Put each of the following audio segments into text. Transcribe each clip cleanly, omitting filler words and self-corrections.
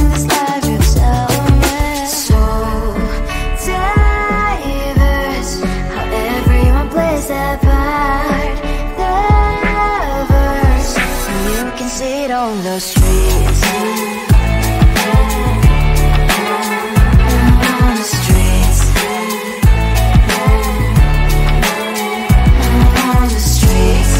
in this life, you tell me. So diverse, how everyone plays their part. Their verse, and you can see it on the streets. On the streets. On the streets.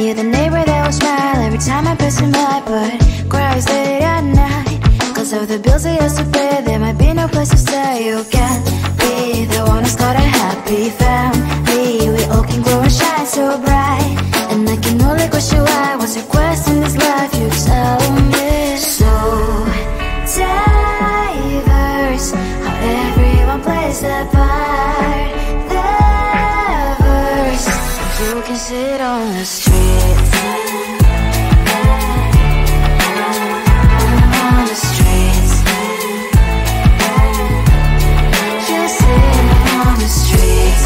The neighbor that will smile every time I pass him by, but cries late at night cause of the bills he has to pay. There might be no place to stay. You can't be the one who's got a happy family. We all can glow and shine so bright, and I can only question why. What's your quest in this life? You tell me. So diverse, how everyone plays their part. Their verse, you can sit on the street. On the streets. Just sitting on the streets.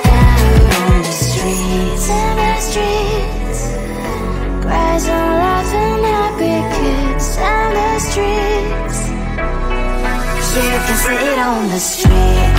Out on the streets. In the streets. Cries and laughing happy kids. And the streets. You can sit on the street.